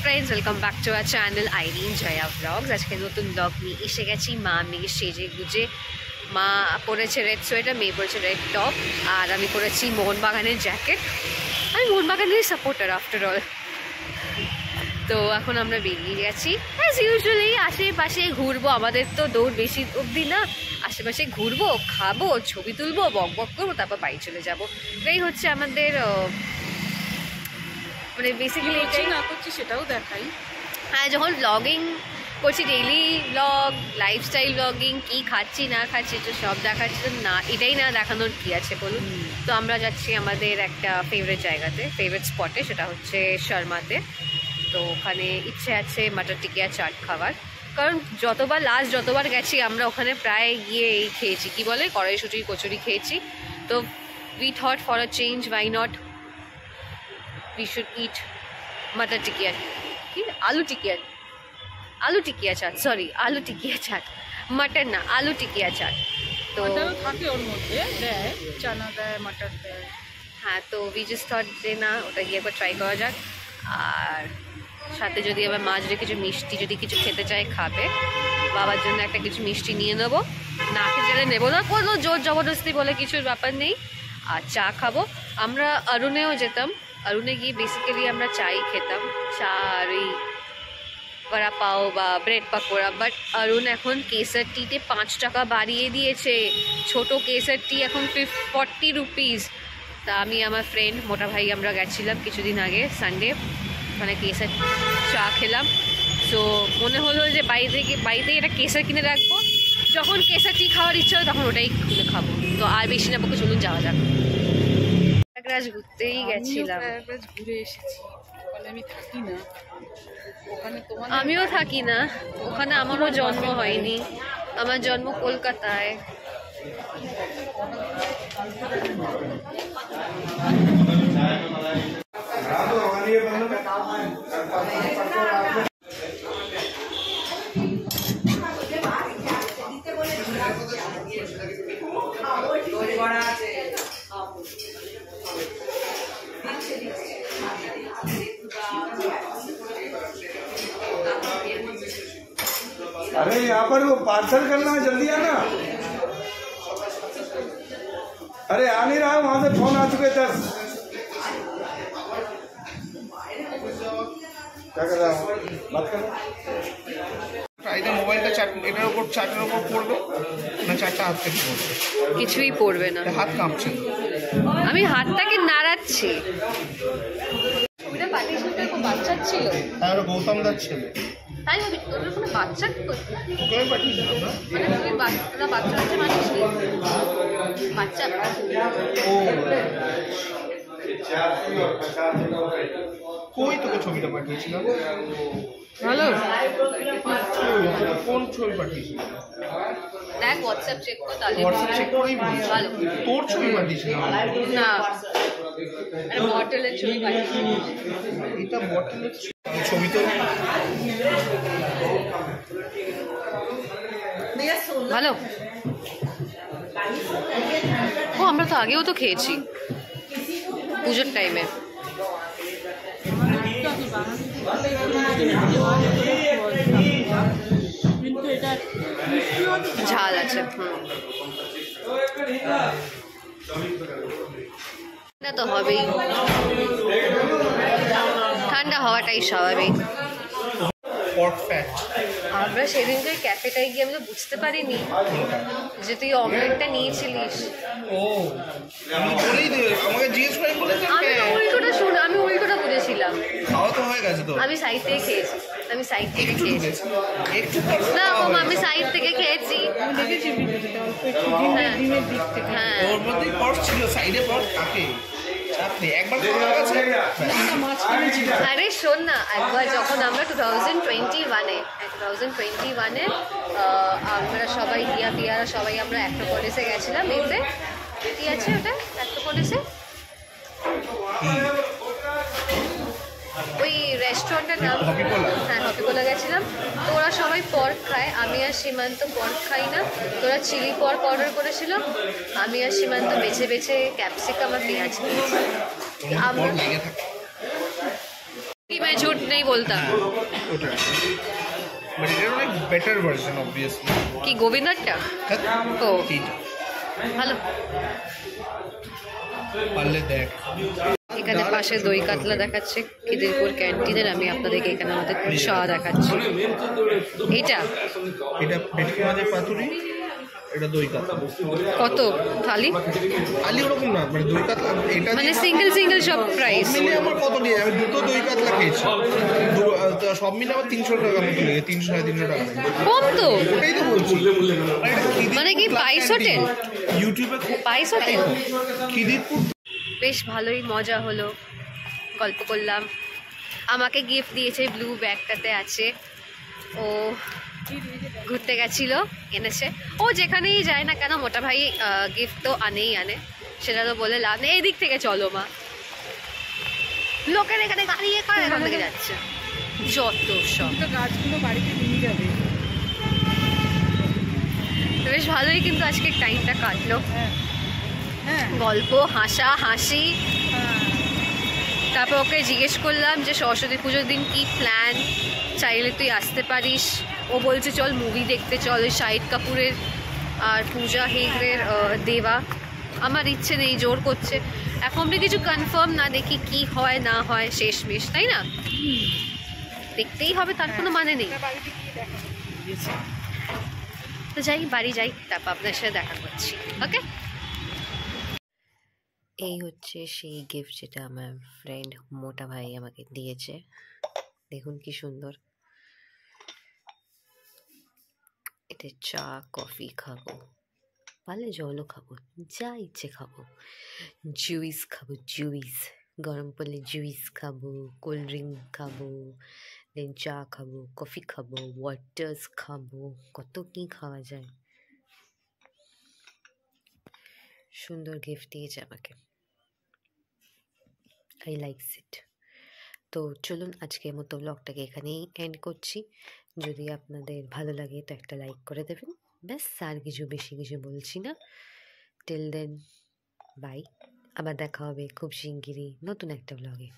Friends welcome back to our channel Irene Jaya vlogs. आज के नतून ब्लग নিয়ে এসে গেছি। মা মেয়ে সেজে গুজে, মা পরেছে রেড সোয়েটার, মেয়ে পরেছে রেড টপ, আর আমি পরেছি মোহনবাগানের জ্যাকেট। আমি মোহনবাগানের সাপোর্টার আফটার অল। তো এখন আমরা বেরিয়ে গেছি অ্যাজ ইউজুয়ালি, আশেপাশে ঘুরবো। আমাদের তো দৌড় বেশি অবধি না, আশেপাশে ঘুরবো, খাবো, ছবি তুলবো, বক বক করবো, তারপর বাড়ি চলে যাবো। এটাই হচ্ছে আমাদের মানে বেসিক্যালি এটাই না করছি সেটাও দেখাই। হ্যাঁ, যখন ব্লগিং করছি, ডেইলি ব্লগ, লাইফস্টাইল ব্লগিং, কী খাচ্ছি না খাচ্ছি তো সব দেখাচ্ছি, তো না এটাই না দেখানোর কী আছে বলুন। তো আমরা যাচ্ছি আমাদের একটা ফেভারিট জায়গাতে, ফেভারিট স্পটে, সেটা হচ্ছে শর্মাতে। তো ওখানে ইচ্ছে আছে মাটার টিকিয়া চাট খাওয়ার, কারণ যতবার গেছি আমরা ওখানে প্রায় গিয়ে এই খেয়েছি, কী বলে কড়াইশুঁটি কচুরি খেয়েছি। তো we thought for a change why not we should eat matar tikkiya ki aloo tikkiya chaat, sorry aloo tikkiya chaat, mutton na aloo tikkiya chaat। তো থাকে ওর মধ্যে দেয়, চানা দেয়, মাটন দেয়। হ্যাঁ, তো we just thought যে না ওটা গিয়ে একবার ট্রাই করা যাক। আর সাথে যদি আবার মা যদি কিছু মিষ্টি যদি কিছু খেতে চায় খাবে, বাবার জন্য একটা কিছু মিষ্টি নিয়ে নেবো, না খেতে নেবো না, কোনো জোর জবরদস্তি বলে কিছুর ব্যাপার নেই। আর চা খাবো। আমরা অরুণেও যেতাম, অরুণে গিয়ে বেসিক্যালি আমরা চাই খেতাম, চা আর ওই বড়া পাও বা ব্রেড পাকোড়া। বাট অরুণ এখন কেসার টিতে 5 টাকা বাড়িয়ে দিয়েছে, ছোট কেসার টি এখন 40 রুপিস। তা আমি আমার ফ্রেন্ড মোটা ভাই আমরা গেছিলাম কিছুদিন আগে সানডে, মানে কেসার চা খেলাম। সো মনে হলো যে বাড়িতেই এটা কেসার কিনে রাখবো, যখন কেসার টি খাওয়ার ইচ্ছা হয় তখন ওটাই কিনে খাবো। তো আর বেশি না বকে চলুন যাওয়া যাক। ঘুরতেই গেছিলাম, ঘুরে এসেছি। ওখানে আমি থাকি না, ওখানে আমিও থাকি না, ওখানে আমারও জন্ম হয়নি, আমার জন্ম কলকাতায়। अरे यहाँ पर वो पार्सल करना है, जल्दी आना। अरे आ नहीं रहा है, वहां से फोन आ चुके 10। क्या कर रहा हूँ, बात कर। মোবাইলটা এটার উপর চার্টের উপর পড়বে না, চারটা হাত থেকে পড়বে, কিছুই পড়বে না, হাত কাঁপছে। আমি হাতটাকে নাড়াচ্ছি। বাচ্চা ছিল, আর গৌতম দার ছেলে। তাই ভাবি তোদের কোনো বাচ্চা কি করছে, ওকে পাঠিয়েছিলাম না, মানে তুই বাচ্চা হচ্ছে মানিস নি বাচ্চা। ও কই তোকে ছবিটা পাঠিয়েছিলাম, ভালো কোন ছবি পাঠিয়েছিলাম দেখ, হোয়াটসঅ্যাপ চেক কর, তাহলে হোয়াটসঅ্যাপ চেক করেই ভালো। তোর ছবি পাঠিয়েছিলাম না, আরে বটলের ছবি পাঠিয়েছি। এটা বটলের ছবি তো ভালো। ও আমরা তো আগেও তো খেয়েছি পুজোর টাইমে। ঝাল আছে, ঠান্ডা তো হবেই, ঠান্ডা হওয়াটাই স্বাভাবিক। আমরা সেদিনকে ক্যাফেটায় গিয়ে আমি তো বুঝতে পারিনি যে তুই অমলেটটা নিয়েছিলিস। ও আমি বলেই দিই, আমাকে জিজ্ঞেস করে বলেছে। আমি উল্টোটা বুঝেছিলাম। খাওয়া তো হয়ে গেছে তো, আমি সাইড থেকে খেয়েছি, আমি সাইড থেকে খেয়েছি। একটু না আমি সাইড থেকে খেয়েছি, হ্যাঁ। ওর মধ্যে পর্স ছিল, সাইডে পর্স থাকে, একবার খাওয়া গেছে। আরে শোন না, একবার যখন আমরা 2021-এ আমরা সবাই পিয়ারা সবাই আমরা অ্যাক্রোপলিসে গেছিলাম। এতে কি আছে ওটা অ্যাক্রোপলিসে, ওই রেস্টুরেন্টের নাম, হ্যাঁ হপিকোলা গেছিলাম। তো ওরা সবাই পর্ক খায়, আমি আর সীমান্ত পর্ক খাই না। তোরা চিলি পর্ক অর্ডার করেছিল, আমি আর সীমান্ত বেছে বেছে ক্যাপসিকাম আর পেঁয়াজ খেয়েছি। मैं झूठ नहीं बोलता ওটা বাট এটা অনেক বেটার ভার্সন অবভিয়াসলি কি গোবিন্দরটা ও ভালো পারলে দেখ এখানে পাশে দই কাতলা দেখাচ্ছে খিদিরপুর ক্যান্টিনের আমি আপনাদেরকে এখানে আমাদের চা দেখাচ্ছি এটা এটা ভেটকি মাছের পাতুরি এটা দই কাতলা কত থালি আলি ওরকম না মানে দই কাতলা এটা মানে সিঙ্গেল সিঙ্গেল সব প্রাইস মিলে আমার কত নিয়ে আমি দুটো দই কাতলা খেয়েছি সব মিলে আমার 300 টাকা মতো লেগে 300-350 টাকা কম তো ওটাই তো বলছি মানে কি পাইস হোটেল ইউটিউবে পাইস হোটেল খিদিরপুর বেশ ভালোই মজা হলো গল্প করলাম আমাকে গিফট দিয়েছে ব্লু ব্যাগটাতে আছে ও ঘুরতে গেছিল এনেছে ও যেখানেই যায় না কেন মোটা ভাই গিফট তো আনেই আনে সেটা তো বলে লাভ নেই এদিক থেকে চলো মা লোকের এখানে দাঁড়িয়ে কার এখান থেকে যাচ্ছে যত সব তো গাছগুলো বাড়িতে নিয়ে যাবে। বেশ ভালোই কিন্তু আজকে টাইমটা কাটলো হ্যাঁ হ্যাঁ গল্প হাসা হাসি তারপর ওকে জিজ্ঞেস করলাম যে সরস্বতী পুজোর দিন কি প্ল্যান চাইলে তুই আসতে পারিস ও বলছে চল মুভি দেখতে চল ওই শাহিদ কাপুরের আর পূজা হেগড়ের দেওয়া আমার ইচ্ছে নেই জোর করছে এখন অব্দি কিছু কনফার্ম না দেখি কি হয় না হয় শেষমেশ তাই না দেখতেই হবে তার কোনো মানে নেই বাড়িতে গিয়ে দেখা দিয়েছে। তো যাই বাড়ি যাই তারপর আপনার সাথে দেখা করছি ওকে এই হচ্ছে সেই গিফট যেটা আমার ফ্রেন্ড মোটা ভাই আমাকে দিয়েছে দেখুন কি সুন্দর এটা চা কফি খাবো পারলে জলও খাবো যা ইচ্ছে খাবো জুইস খাবো জুইস গরম পড়লে জুইস খাবো কোল্ড ড্রিঙ্ক খাবো দেন চা খাবো কফি খাবো ওয়াটার্স খাবো কত কি খাওয়া যায় সুন্দর গিফট দিয়েছে আমাকে আই লাইকস ইট তো চলুন আজকের মতো ব্লগটাকে এখানেই এন্ড করছি যদি আপনাদের ভালো লাগে তো একটা লাইক করে দেবেন ব্যাস আর কিছু বেশি কিছু বলছি না টিল দেন বাই আবার দেখা হবে খুব শিগগিরই নতুন একটা ব্লগে